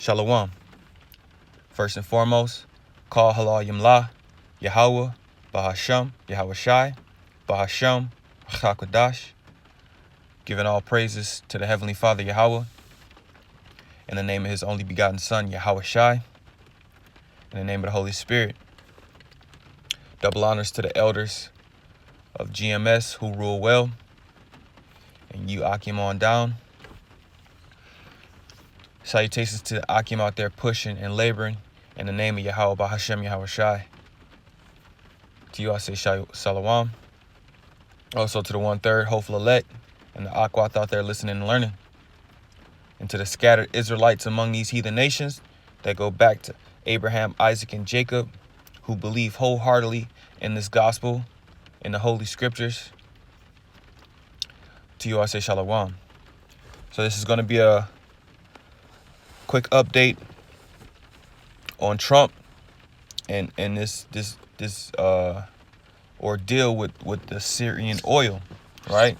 Shalom. First and foremost, call halal yamla, Yahweh, Bahasham, Yahweh Shai, Bahasham, Chakadash, giving all praises to the Heavenly Father Yahweh, in the name of His only begotten Son, Yahweh Shai, in the name of the Holy Spirit. Double honors to the elders of GMS who rule well, and you Akim on down. Salutations to the Akim out there pushing and laboring, in the name of Yahweh Bahashem Yahweh Shai. To you I say Shalom. Also to the 1/3 hopeful elect and the Aquath out there listening and learning. And to the scattered Israelites among these heathen nations that go back to Abraham, Isaac, and Jacob, who believe wholeheartedly in this gospel, in the Holy Scriptures. To you I say Shalom. So this is going to be a quick update on Trump and this ordeal with the Syrian oil, right?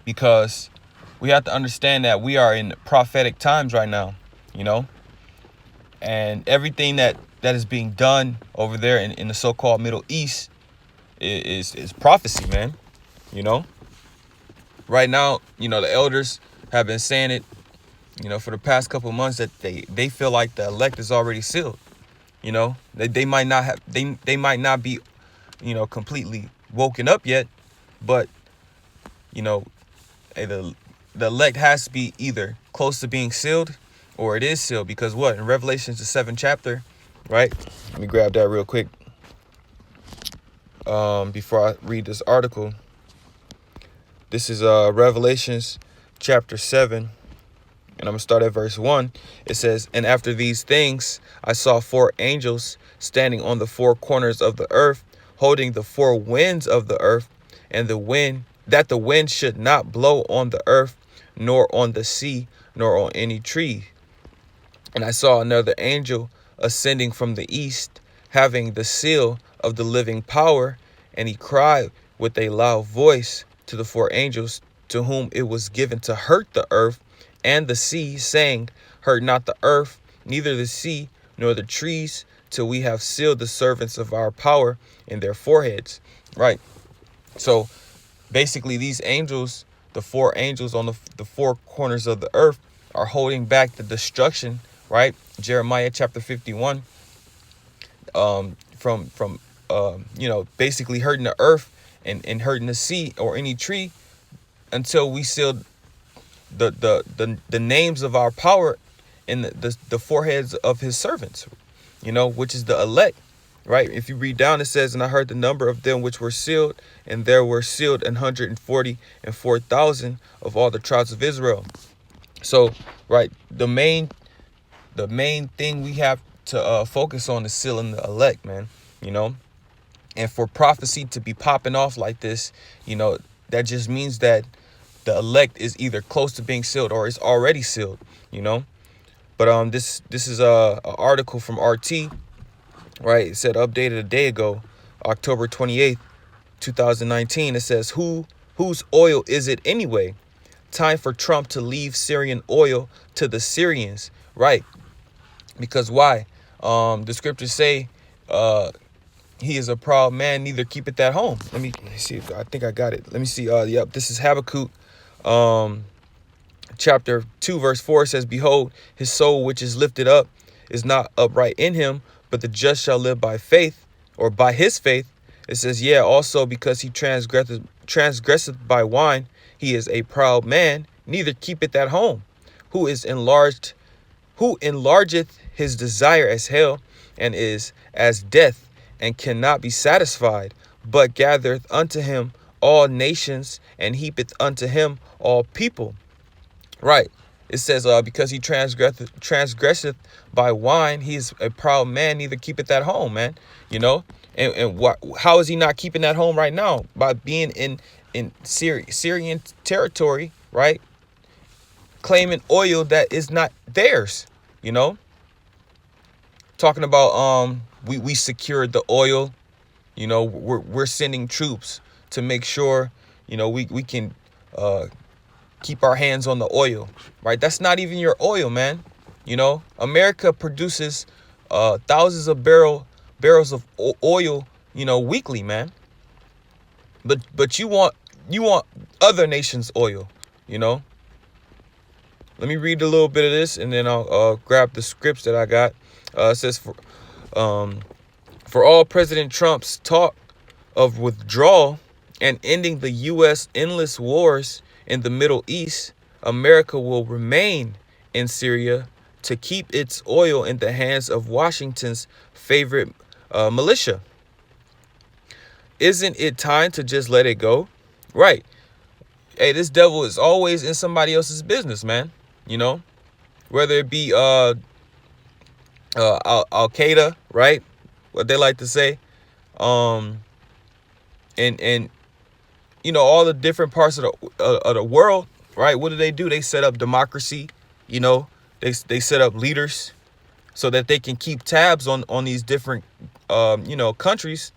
Because we have to understand that we are in prophetic times right now, and everything that is being done over there in the so-called Middle East is prophecy, man. Right now, the elders have been saying it, for the past couple of months, that they feel like the elect is already sealed. They might not have they might not be, completely woken up yet, but the elect has to be either close to being sealed or it is sealed, because what in Revelations the 7th chapter, right? Let me grab that real quick before I read this article. This is Revelations chapter 7. And I'm going to start at verse 1. It says, "And after these things, I saw 4 angels standing on the 4 corners of the earth, holding the 4 winds of the earth, and the wind should not blow on the earth, nor on the sea, nor on any tree. And I saw another angel ascending from the east, having the seal of the living power, and he cried with a loud voice to the 4 angels to whom it was given to hurt the earth and the sea, saying, Hurt not the earth, neither the sea, nor the trees, till we have sealed the servants of our power in their foreheads." Right. So basically, these angels, the 4 angels on the 4 corners of the earth, are holding back the destruction, right? Jeremiah chapter 51, from basically hurting the earth and hurting the sea or any tree, until we seal the names of our power in the foreheads of his servants, which is the elect, right? If you read down, it says, "And I heard the number of them which were sealed, and there were sealed 144,000 of all the tribes of Israel." So, right, the main thing we have to focus on is sealing the elect, man. And for prophecy to be popping off like this, that just means that the elect is either close to being sealed or is already sealed, But this is a article from RT, right? It said updated a day ago, October 28th, 2019. It says, whose oil is it anyway? Time for Trump to leave Syrian oil to the Syrians, right? Because why? The scriptures say, he is a proud man, neither keepeth at home. Let me see. I think I got it. Let me see. Yep. This is Habakkuk, chapter 2, verse 4. Says, "Behold, his soul which is lifted up is not upright in him, but the just shall live by faith," or by his faith. It says, "Yeah, also because he transgresseth by wine, he is a proud man, neither keepeth at home. Who enlargeth his desire as hell, and is as death, and cannot be satisfied, but gathereth unto him all nations, and heapeth unto him all people." Right. It says, because he transgresseth by wine, he is a proud man, neither keepeth at home, man. And how is he not keeping at home right now? By being in Syrian territory, right? Claiming oil that is not theirs, Talking about we secured the oil, we're sending troops to make sure, we can keep our hands on the oil, right? That's not even your oil, man. You know, America produces thousands of barrels of oil, you know, weekly, man. But you want other nations' oil, you know. Let me read a little bit of this, and then I'll grab the scripts that I got. It says for all President Trump's talk of withdrawal and ending the U.S. endless wars in the Middle East, America will remain in Syria to keep its oil in the hands of Washington's favorite militia. Isn't it time to just let it go? Right. Hey, this devil is always in somebody else's business, man. You know, whether it be Al Qaeda, right? What they like to say, um, and you know, all the different parts of the world, right? What do? They set up democracy. You know, they set up leaders so that they can keep tabs on these different you know, countries,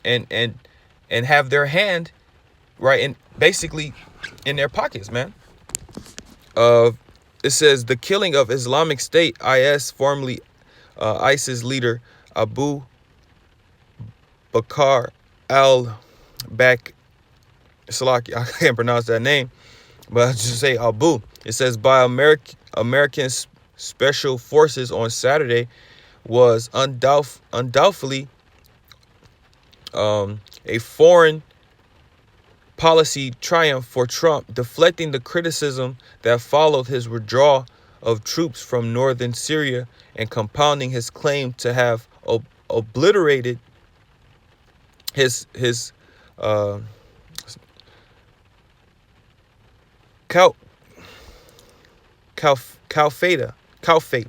and have their hand, right, and basically in their pockets, man. It says the killing of Islamic State (IS), formerly ISIS leader Abu Bakr al-Bak Salaki. I can't pronounce that name, but I just say Abu. It says by American special forces on Saturday was undoubtedly a foreign policy triumph for Trump, deflecting the criticism that followed his withdrawal of troops from northern Syria and compounding his claim to have obliterated his caliphate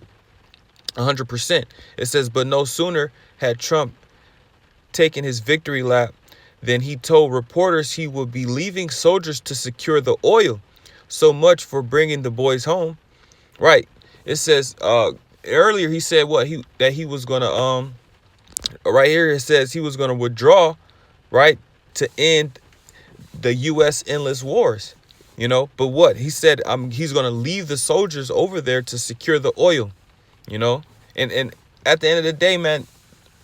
100%. It says, but no sooner had Trump taken his victory lap than he told reporters he would be leaving soldiers to secure the oil. So much for bringing the boys home. Right. It says earlier he said that he was gonna right here it says he was gonna withdraw, right, to end the U.S. endless wars. You know, but what he said, he's gonna leave the soldiers over there to secure the oil. You know, and at the end of the day, man,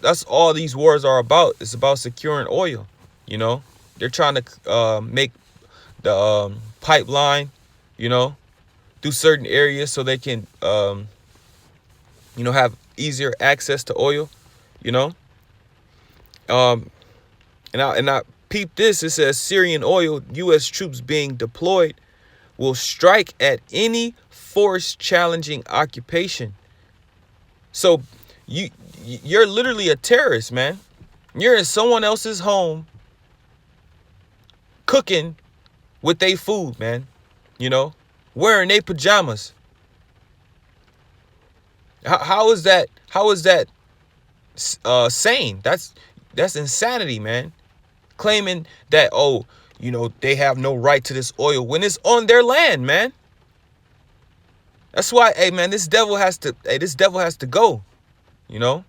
that's all these wars are about. It's about securing oil. You know, they're trying to make the pipeline, you know, through certain areas so they can, you know, have easier access to oil, you know. And I peep this. It says Syrian oil, U.S. troops being deployed will strike at any force challenging occupation. So you're literally a terrorist, man. You're in someone else's home cooking with their food, man. You know, wearing their pajamas. How is that? How is that sane? That's insanity, man. Claiming that, oh, you know, they have no right to this oil when it's on their land, man. That's why, hey, man, this devil has to go, you know.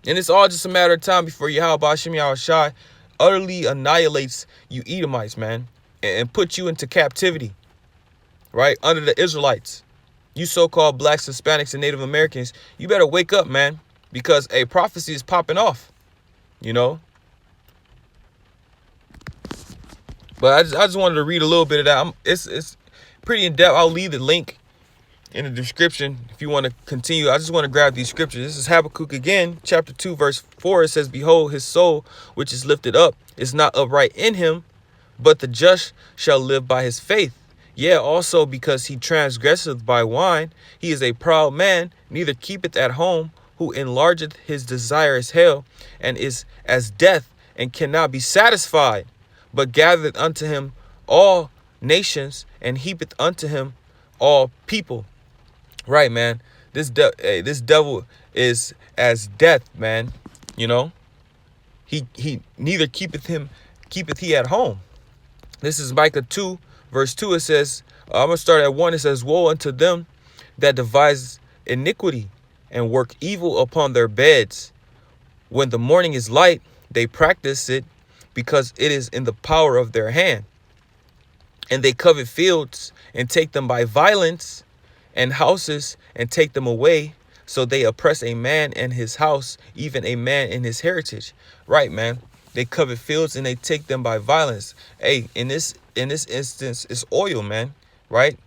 And it's all just a matter of time before Yahweh Hashem Yahushai utterly annihilates you Edomites, man, and put you into captivity, right, under the Israelites. You so-called blacks, Hispanics, and Native Americans, you better wake up, man, because a prophecy is popping off, you know. But I just wanted to read a little bit of that. It's pretty in depth. I'll leave the link in the description if you want to continue. I just want to grab these scriptures. This is Habakkuk again, chapter 2, verse 4. It says, behold, his soul, which is lifted up, is not upright in him, but the just shall live by his faith. Yeah, also because he transgresseth by wine, he is a proud man, neither keepeth at home, who enlargeth his desire as hell, and is as death, and cannot be satisfied, but gathereth unto him all nations, and heapeth unto him all people. Right, man. This devil is as death, man. You know, he neither keepeth he at home. This is Micah 2, verse 2. It says, I'm gonna start at 1. It says, woe unto them that devise iniquity and work evil upon their beds. When the morning is light, they practice it, because it is in the power of their hand. And they covet fields and take them by violence, and houses and take them away. So they oppress a man and his house, even a man and his heritage. Right, man. They covet fields and they take them by violence. Hey, in this instance, it's oil, man. Right?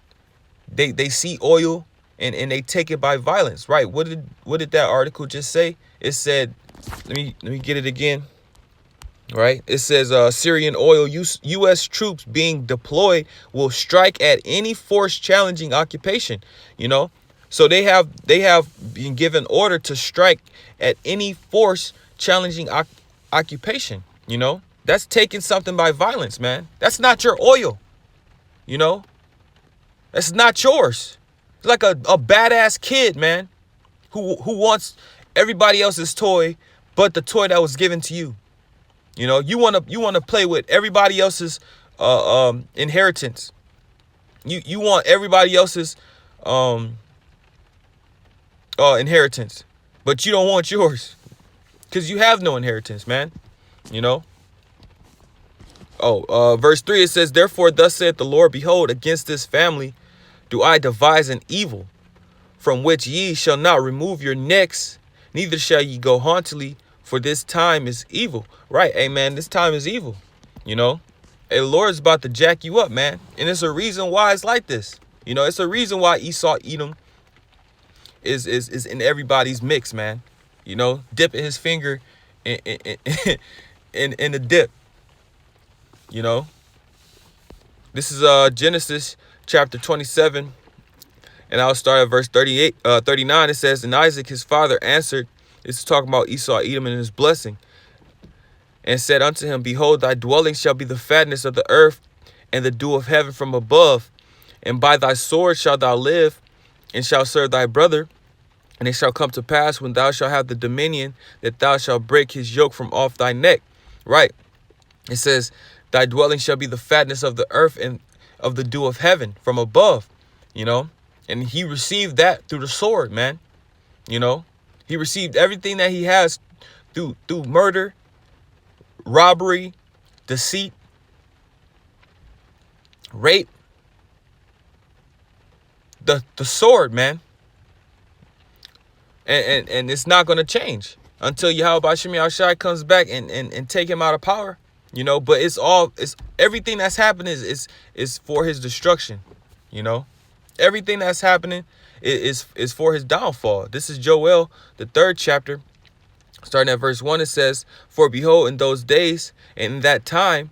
They see oil and they take it by violence. Right? What did that article just say? It said, let me get it again. Right? It says Syrian oil U.S. troops being deployed will strike at any force challenging occupation. You know, so they have been given order to strike at any force challenging occupation. You know, that's taking something by violence, man. That's not your oil. You know, that's not yours. It's like a badass kid, man, who wants everybody else's toy, but the toy that was given to you. You know, you wanna play with everybody else's inheritance. You want everybody else's inheritance, but you don't want yours, because you have no inheritance, man. You know. Verse 3, it says, therefore thus saith the Lord, behold, against this family do I devise an evil, from which ye shall not remove your necks, neither shall ye go hauntily, for this time is evil. Right, hey man, this time is evil. You know, hey, the Lord's about to jack you up, man. And it's a reason why it's like this. You know, it's a reason why Esau Edom is in everybody's mix, man. You know, dipping his finger in the dip. You know, this is Genesis chapter 27, and I'll start at verse 39. It says, and Isaac his father answered, it's talking about Esau Edom and his blessing, and said unto him, behold, thy dwelling shall be the fatness of the earth, and the dew of heaven from above. And by thy sword shalt thou live, and shalt serve thy brother. And it shall come to pass, when thou shalt have the dominion, that thou shalt break his yoke from off thy neck. Right. It says, thy dwelling shall be the fatness of the earth, and of the dew of heaven from above. You know, and he received that through the sword, man. You know, he received everything that he has through murder, robbery, deceit, rape, the sword, man. And it's not going to change until Yahweh Shem Yahushai comes back and take him out of power. You know, but it's everything that's happening is for his destruction. You know, everything that's happening is for his downfall. This is Joel, the 3rd chapter, starting at verse 1. It says, for behold, in those days and in that time,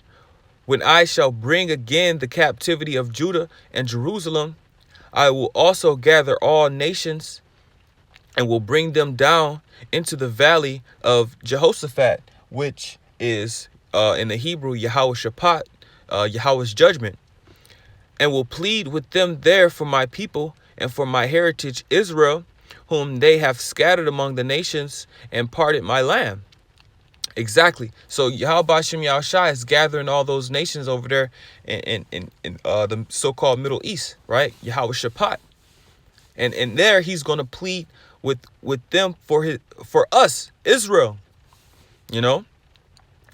when I shall bring again the captivity of Judah and Jerusalem, I will also gather all nations and will bring them down into the valley of Jehoshaphat, which is in the Hebrew, Yahweh Shaphat, Yahweh's judgment, and will plead with them there for my people and for my heritage Israel, whom they have scattered among the nations and parted my land. Exactly. So Yahweh Shem Yahushai is gathering all those nations over there in the so-called Middle East, right? Yahweh Shaphat. And there he's going to plead with them for us, Israel, you know?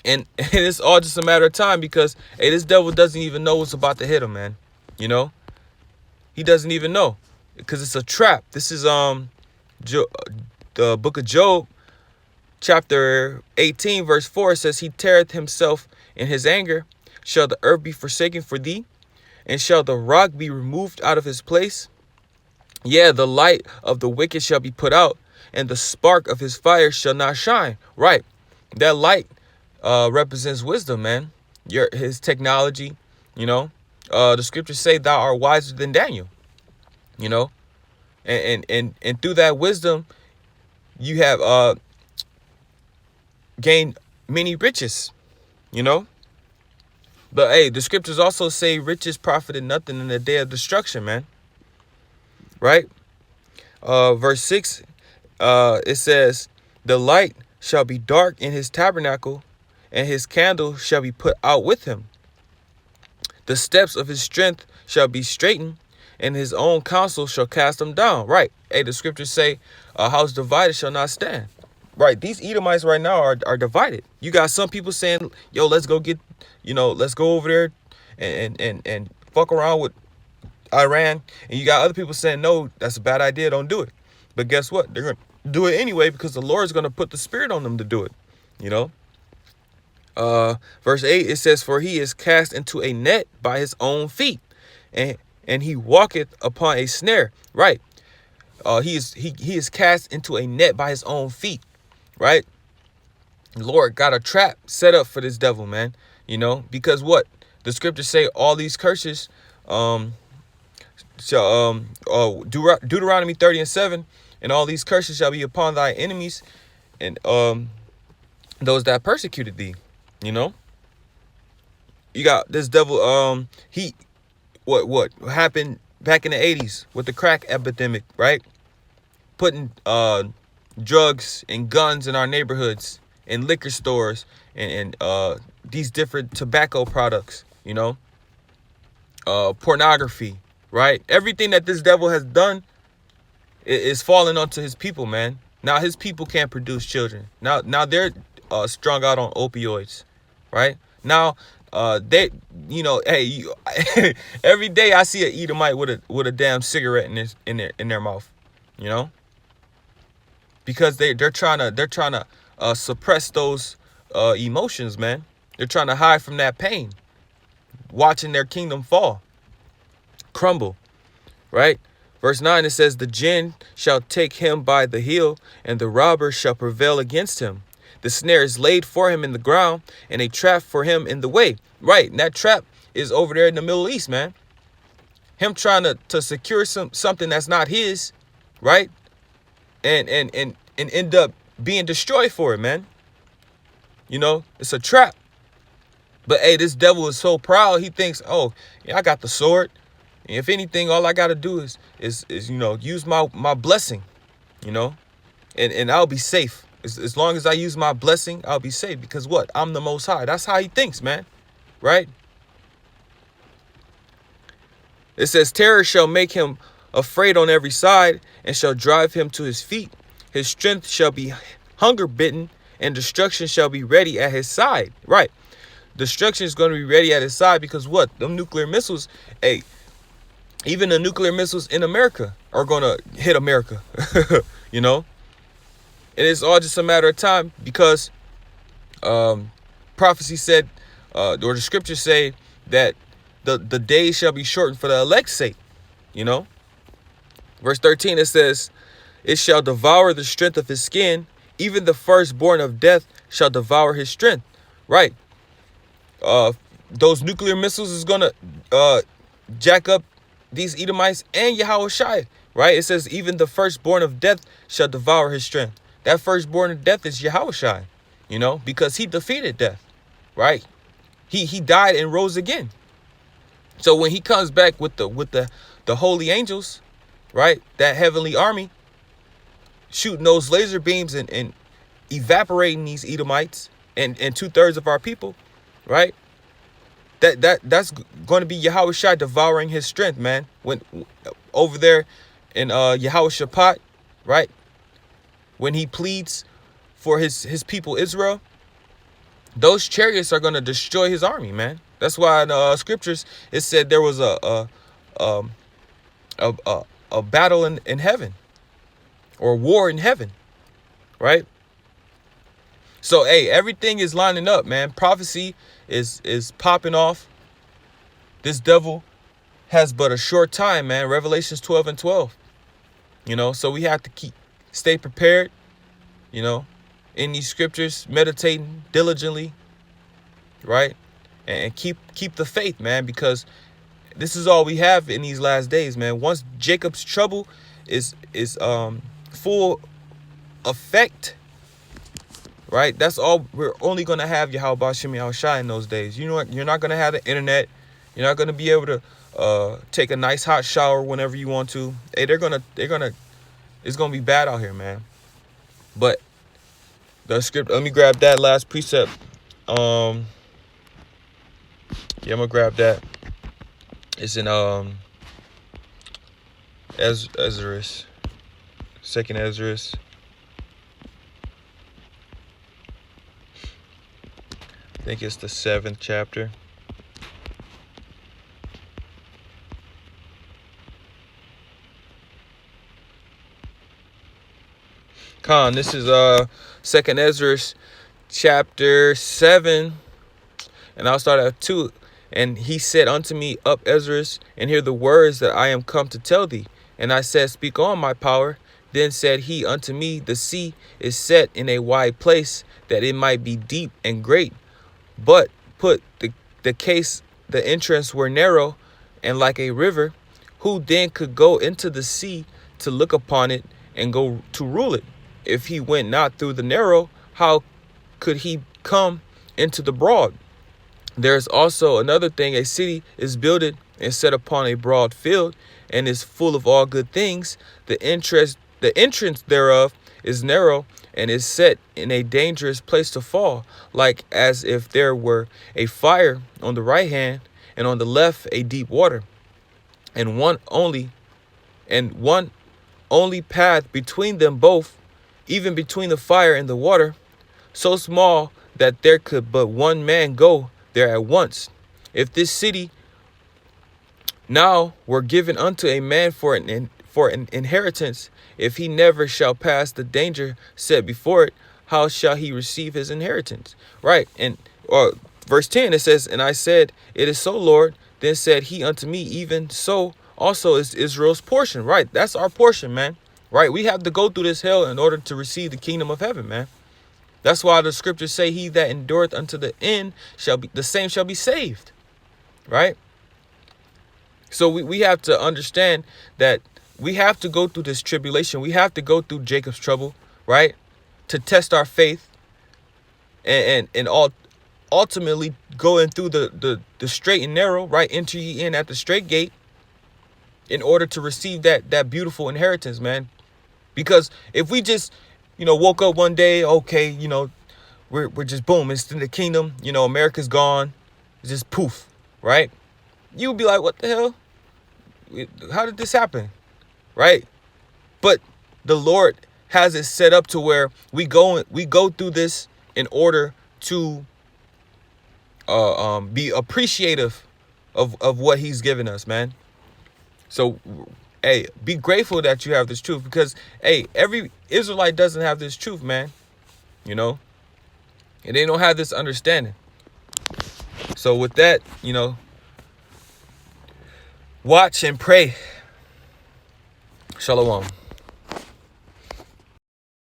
And it's all just a matter of time, because, hey, this devil doesn't even know what's about to hit him, man. You know? He doesn't even know, because it's a trap. This is the book of Job, chapter 18, verse 4. It says, he teareth himself in his anger. Shall the earth be forsaken for thee? And shall the rock be removed out of his place? Yeah, the light of the wicked shall be put out, and the spark of his fire shall not shine. Right. That light represents wisdom, man. His technology, you know. The scriptures say thou art wiser than Daniel, you know. And through that wisdom, you have gained many riches, you know. But hey, the scriptures also say riches profited nothing in the day of destruction, man. Right? Verse 6, it says, the light shall be dark in his tabernacle, and his candle shall be put out with him. The steps of his strength shall be straightened, and his own counsel shall cast him down. Right. Hey, the scriptures say, a house divided shall not stand. Right. These Edomites right now are divided. You got some people saying, yo, let's go over there and fuck around with Iran, and you got other people saying, no, that's a bad idea, don't do it. But guess what? They're going to do it anyway because the Lord's going to put the spirit on them to do it, you know. Verse 8, it says, for he is cast into a net by his own feet, and he walketh upon a snare. Right. He is cast into a net by his own feet. Right. Lord got a trap set up for this devil, man. You know, because what the scriptures say, all these curses, Deuteronomy 30:7, and all these curses shall be upon thy enemies and those that persecuted thee. You know, you got this devil. What happened back in the 80s with the crack epidemic, right? Putting drugs and guns in our neighborhoods, in liquor stores, and these different tobacco products, you know, pornography, right? Everything that this devil has done is falling onto his people, man. Now his people can't produce children. Now they're strung out on opioids, right? Now they, you know, hey, every day I see an Edomite with a damn cigarette in their mouth, you know, because they're trying to suppress those emotions, man. They're trying to hide from that pain, watching their kingdom fall, crumble, right? Verse 9, it says, the jinn shall take him by the heel, and the robber shall prevail against him. The snare is laid for him in the ground, and a trap for him in the way. Right, and that trap is over there in the Middle East, man. Him trying to secure something that's not his, right? And end up being destroyed for it, man. You know, it's a trap. But hey, this devil is so proud. He thinks, oh, yeah, I got the sword. And if anything, all I gotta do is you know, use my blessing, you know, and I'll be safe. As long as I use my blessing, I'll be safe, because what? I'm the Most High. That's how he thinks, man. Right? It says, terror shall make him afraid on every side, and shall drive him to his feet. His strength shall be hunger bitten, and destruction shall be ready at his side. Right? Destruction is going to be ready at his side, because what? Them nuclear missiles, hey, even the nuclear missiles in America are going to hit America, you know? And it's all just a matter of time, because prophecy said, or the scriptures say, that the days shall be shortened for the elect's sake, you know. Verse 13, it says, it shall devour the strength of his skin, even the firstborn of death shall devour his strength. Right. Those nuclear missiles is gonna jack up these Edomites and Yahushua. Right. It says, even the firstborn of death shall devour his strength. That firstborn of death is Yahushua, you know, because he defeated death, right? He died and rose again. So when he comes back with the holy angels, right, that heavenly army, shooting those laser beams and evaporating these Edomites and 2/3 of our people, right? That's going to be Yahushua devouring his strength, man. When over there in Yahushua, right? When he pleads for his people Israel, those chariots are going to destroy his army, man. That's why in scriptures it said there was a battle in heaven, or war in heaven, right? So hey, everything is lining up, man. Prophecy is popping off. This devil has but a short time, man. Revelations 12:12. You know, so we have to stay prepared, you know, in these scriptures, meditating diligently, right? And keep the faith, man, because this is all we have in these last days, man. Once Jacob's trouble is full effect, right? That's all. We're only gonna have Yahweh Shem Yahushua in those days. You know what? You're not gonna have the internet. You're not gonna be able to take a nice hot shower whenever you want to. Hey, it's gonna be bad out here, man. But the script, let me grab that last precept. Yeah, I'm gonna grab that. It's in Ezra's, second Ezra's. I think it's the 7th chapter. Khan, this is Second Ezra chapter 7, and I'll start at 2. And he said unto me, Up, Ezra, and hear the words that I am come to tell thee. And I said, Speak on, my power. Then said he unto me, The sea is set in a wide place, that it might be deep and great. But put the case, the entrance were narrow and like a river. Who then could go into the sea to look upon it and go to rule it? If he went not through the narrow, how could he come into the broad? There is also another thing. A city is builded and set upon a broad field, and is full of all good things. The entrance thereof is narrow, and is set in a dangerous place to fall, like as if there were a fire on the right hand, and on the left a deep water, and one only path between them both, even between the fire and the water, so small that there could but one man go there at once. If this city now were given unto a man for an inheritance, if he never shall pass the danger set before it, how shall he receive his inheritance? Right. And verse 10, it says, And I said, It is so, Lord. Then said he unto me, Even so also is Israel's portion. Right. That's our portion, man. Right. We have to go through this hell in order to receive the kingdom of heaven, man. That's why the scriptures say, He that endureth unto the end the same shall be saved. Right. So we have to understand that we have to go through this tribulation. We have to go through Jacob's trouble, right? To test our faith and ultimately going through the straight and narrow, right? Enter ye in at the straight gate in order to receive that beautiful inheritance, man. Because if we just, woke up one day, okay, we're just boom, it's in the kingdom, America's gone, it's just poof, right? You'd be like, what the hell? How did this happen? Right? But the Lord has it set up to where we go through this in order to be appreciative of what he's given us, man. So, hey, be grateful that you have this truth, because, hey, every Israelite doesn't have this truth, man. And they don't have this understanding. So with that, watch and pray. Shalom.